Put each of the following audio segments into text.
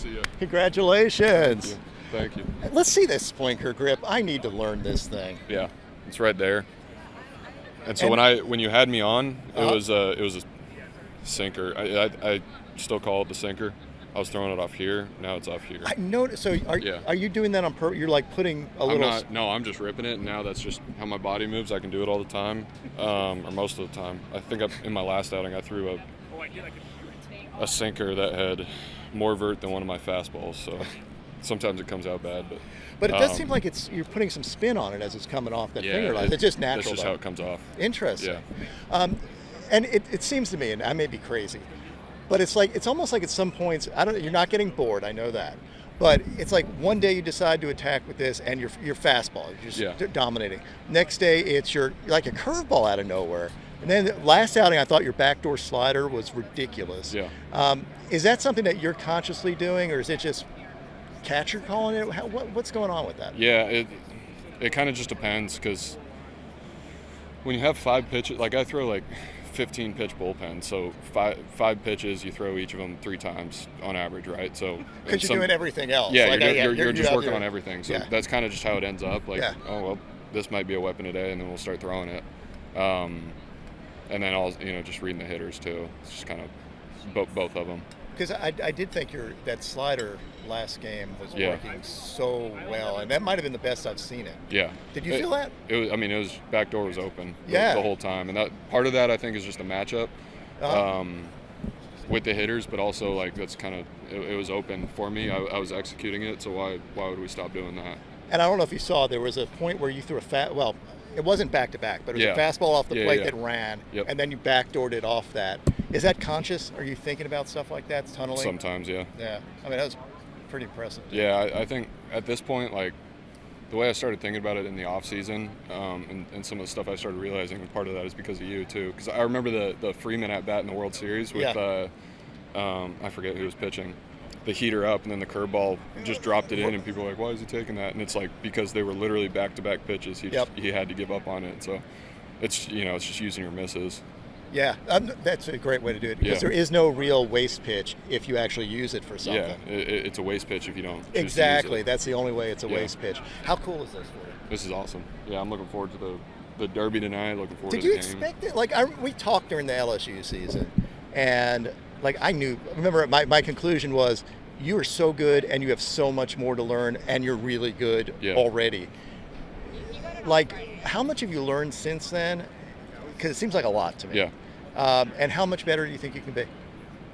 see you. Congratulations. Thank you. Let's see this splinker grip. I need to learn this thing. Yeah, it's right there. And so when you had me on, it was a sinker. I still call it the sinker. I was throwing it off here. Now it's off here. I noticed. So are you doing that on purpose? You're like putting a little. No, I'm just ripping it, and now that's just how my body moves. I can do it all the time, or most of the time. I think in my last outing, I threw a sinker that had more vert than one of my fastballs. So sometimes it comes out bad, but it does seem like you're putting some spin on it as it's coming off that finger line. It's just natural. That's just how it comes off. Interesting. Yeah. And it seems to me, and I may be crazy, but it's almost like at some points, you're not getting bored, I know that. But it's like one day you decide to attack with this and your fastball, you're just dominating. Next day it's you're like a curveball out of nowhere. And then last outing I thought your backdoor slider was ridiculous. Yeah. Is that something that you're consciously doing, or is it just catcher calling it? What's going on with that? Yeah, it kind of just depends, because when you have 5 pitches, like I throw like 15 pitch bullpen, so five pitches, you throw each of them 3 times on average, right? So because you're doing everything else. Yeah, you're just working on everything. So that's kind of just how it ends up. Like, oh well, this might be a weapon today, and then we'll start throwing it. And then I'll just reading the hitters too. It's just kind of both of them. Because I did think that slider last game was working so well, and that might have been the best I've seen it. Yeah. Did you feel that? It was back door was open the whole time, and that part of that I think is just a matchup with the hitters, but also like that's kind of it was open for me. I was executing it, so why would we stop doing that? And I don't know if you saw, there was a point where you threw it wasn't back to back, but it was a fastball off the plate that ran, and then you backdoored it off that. Is that conscious? Are you thinking about stuff like that, tunneling? Sometimes, yeah. Yeah, I mean that was pretty impressive. Yeah, I think at this point, like the way I started thinking about it in the off season, and some of the stuff I started realizing, and part of that is because of you too. Because I remember the Freeman at bat in the World Series with I forget who was pitching. The heater up, and then the curveball just dropped it in, and people were like, why is he taking that? And it's like because they were literally back-to-back pitches. He had to give up on it. So it's it's just using your misses. Yeah, that's a great way to do it, because there is no real waste pitch if you actually use it for something. Yeah, it's a waste pitch if you don't. Exactly, that's the only way it's a waste pitch. How cool is this for you? This is awesome. Yeah, I'm looking forward to the Derby tonight. Looking forward to the game. Did you expect it? Like we talked during the LSU season, and like I remember my conclusion was, you are so good and you have so much more to learn, and you're really good already. Like, how much have you learned since then? Because it seems like a lot to me. Yeah. And how much better do you think you can be?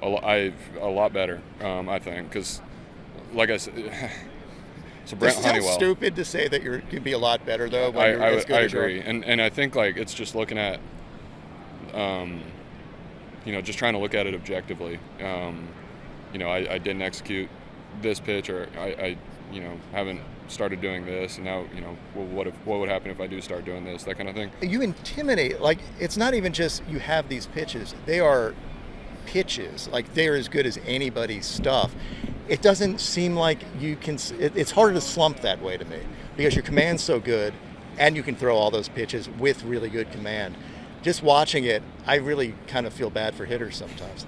A lot better, I think, because like I said, so Brent It Honeywell. sounds stupid to say that you can be a lot better though. When you're as good I as you are. agree, and I think like it's just looking at, just trying to look at it objectively. I didn't execute this pitch, or I haven't started doing this, and now, well, what would happen if I do start doing this, that kind of thing. You intimidate, like, it's not even just you have these pitches, they are pitches, like they're as good as anybody's stuff. It doesn't seem like you can, it's harder to slump that way to me, because your command's so good, and you can throw all those pitches with really good command. Just watching it, I really kind of feel bad for hitters sometimes.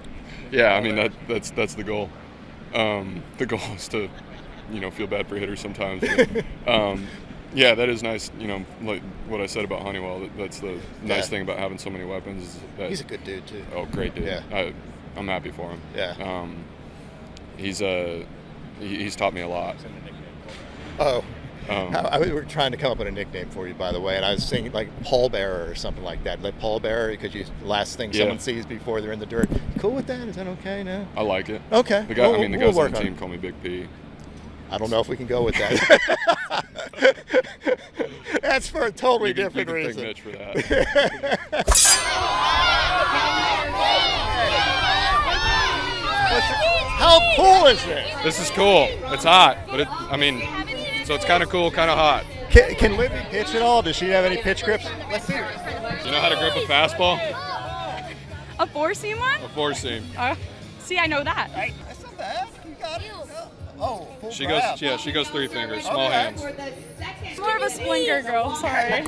Yeah, I mean that's the goal. The goal is to, feel bad for hitters sometimes. But, yeah, that is nice. Like what I said about Honeywell. That's the nice thing about having so many weapons. Is that, he's a good dude too. Oh, great dude. Yeah. I'm happy for him. Yeah. He's taught me a lot. Oh. We were trying to come up with a nickname for you, by the way, and I was thinking like Paul Bearer or something like that. Like Paul Bearer, because you last thing someone sees before they're in the dirt. Cool with that? Is that okay now? I like it. Okay. The guys on the team call me Big P. I don't know if we can go with that. That's for a totally different reason. You can thank Mitch for that. How cool is this? This is cool. It's hot, but so it's kind of cool, kind of hot. Can Livvy pitch at all? Does she have any pitch grips? Let's see her. You know how to grip a fastball? A 4-seam one? A 4-seam. See, I know that. That's not bad. You got it. Oh, full She grab. goes 3 fingers, small hands. More of a splinker girl, sorry.